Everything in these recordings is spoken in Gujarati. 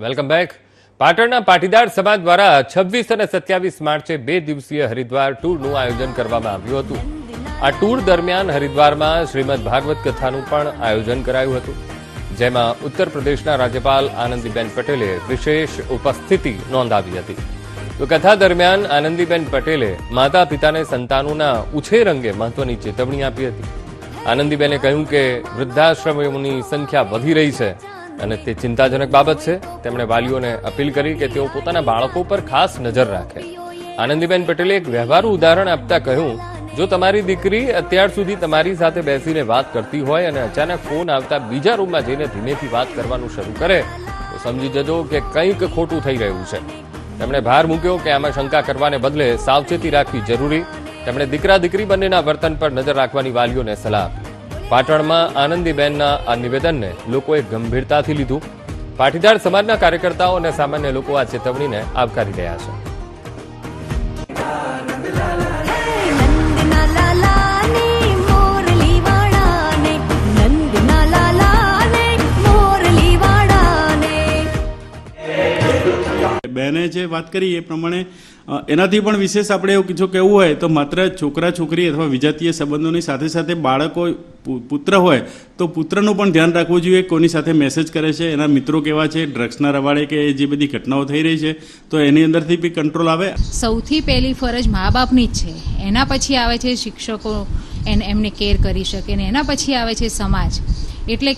Welcome back. પાટણના પાટીદાર સમાજ દ્વારા 26 અને 27 માર્ચે 2 દિવસીય હરિદ્વાર ટૂરનું આયોજન કરવામાં આવ્યું હતું. આ ટૂર દરમિયાન હરિદ્વારમાં શ્રીમદ ભાગવત કથાનું પણ આયોજન કરાયું હતું, જેમાં ઉત્તર પ્રદેશના રાજ્યપાલ આનંદીબેન પટેલે વિશેષ ઉપસ્થિતિ નોંધાવી હતી. તો કથા દરમિયાન આનંદીબેન પટેલે માતા પિતાને સંતાનોના ઉછેર અંગે મહત્વની ચેતવણી આપી હતી. આનંદીબેને કહ્યું કે વૃદ્ધાશ્રમોની સંખ્યા વધી રહી છે અને તે ચિંતાજનક બાબત છે. તેમણે વાલીઓને અપીલ કરી કે તેઓ પોતાના બાળકો પર ખાસ નજર રાખે. આનંદીબેન પટેલે એક વ્યવહારુ ઉદાહરણ આપતા કહ્યું, જો તમારી દીકરી અત્યાર સુધી તમારી સાથે બેસીને વાત કરતી હોય અને અચાનક ફોન આવતા બીજા રૂમમાં જઈને ધીમેથી વાત કરવાનું શરૂ કરે તો સમજી જજો કે કંઈક ખોટું થઈ રહ્યું છે. તેમણે ભાર મૂક્યો કે આમાં શંકા કરવાને બદલે સાવચેતી રાખવી જરૂરી. તેમણે દીકરા દીકરી બંનેના વર્તન પર નજર રાખવાની વાલીઓને સલાહ આપી. પાટણમાં આનંદીબેનના આ નિવેદનને લોકોએ ગંભીરતાથી લીધું. પાટીદાર સમાજના કાર્યકર્તાઓ અને સામાન્ય લોકો આ ચેતવણીને આવકારી રહ્યા છે. બહેને જે વાત કરી એ પ્રમાણે એનાથી પણ વિશેષ આપણે એવું જો કહેવું હોય તો માત્ર છોકરા છોકરી અથવા વિજાતીય સંબંધોની સાથે સાથે બાળકો પુત્ર હોય તો પુત્રનું પણ ધ્યાન રાખવું જોઈએ. કોની સાથે મેસેજ કરે છે, એના મિત્રો કેવા છે, ડ્રગ્સના રવાડે કે જે બધી ઘટનાઓ થઈ રહી છે તો એની અંદરથી બી કંટ્રોલ આવે. સૌથી પહેલી ફરજ મા બાપની જ છે, એના પછી આવે છે શિક્ષકો એમને કેર કરી શકે ને એના પછી આવે છે સમાજ. એટલે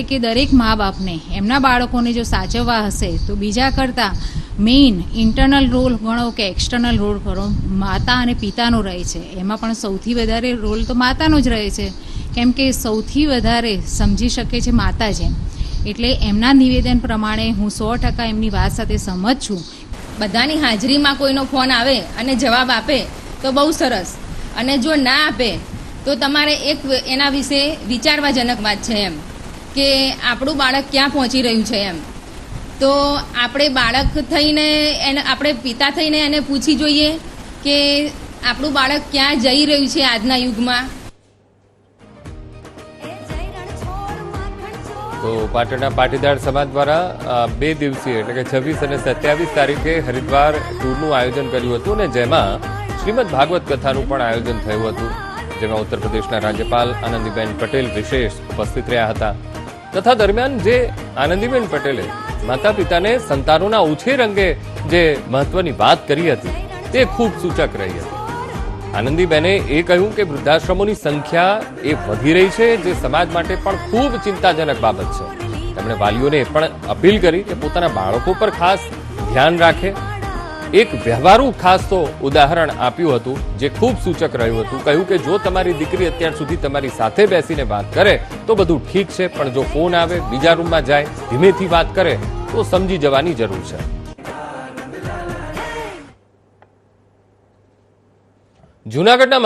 કે દરેક મા બાપને એમના બાળકોને જો સાચવવા હશે તો બીજા કરતાં મેઇન ઇન્ટરનલ રોલ ગણો કે એક્સટર્નલ રોલ ગણો માતા અને પિતાનો રહે છે. એમાં પણ સૌથી વધારે રોલ તો માતાનો જ રહે છે, કેમ કે સૌથી વધારે સમજી શકે છે માતા જ. એટલે એમના નિવેદન પ્રમાણે હું 100% એમની વાત સાથે સહમત છું. બધાની હાજરીમાં કોઈનો ફોન આવે અને જવાબ આપે તો બહુ સરસ, અને જો ના આપે તો તમારે એક એના વિશે વિચારવાજનક વાત છે એમ કે આપણું બાળક ક્યાં પહોંચી રહ્યું છે એમ. તો આપણે બાળક થઈને આપણે પિતા થઈને એને પૂછી જોઈએ કે આપણું બાળક ક્યાં જઈ રહ્યું છે આજના યુગમાં. તો પાટણના પાટીદાર સમાજ દ્વારા 2 દિવસીય એટલે કે 26 અને 27 તારીખે હરિદ્વાર ટૂરનું આયોજન કર્યું હતું અને જેમાં શ્રીમદ ભાગવત કથાનું પણ આયોજન થયું હતું, જેમાં ઉત્તર પ્રદેશના રાજ્યપાલ આનંદીબેન પટેલ વિશેષ ઉપસ્થિત રહ્યા હતા. તથા દરમિયાન જે આનંદીબેન પટેલે માતા પિતાને સંતાનોના ઉછેર અંગે જે મહત્વની વાત કરી હતી તે ખૂબ સૂચક રહી હતી. આનંદીબેને એ કહ્યું કે વૃદ્ધાશ્રમોની સંખ્યા એ વધી રહી છે, જે સમાજ માટે પણ ખૂબ ચિંતાજનક બાબત છે. તેમણે વાલીઓને પણ અપીલ કરી કે પોતાના બાળકો પર ખાસ ધ્યાન રાખે. એક વ્યવહારુ ખાસ તો ઉદાહરણ આપ્યું હતું જે ખૂબ સૂચક રહ્યું હતું. કહ્યું કે જો તમારી દીકરી અત્યાર સુધી તમારી સાથે બેસીને વાત કરે તો બધું ઠીક છે, પણ જો ફોન આવે, બીજા રૂમમાં જાય, ધીમેથી વાત કરે તો સમજી જવાની જરૂર છે. જૂનાગઢના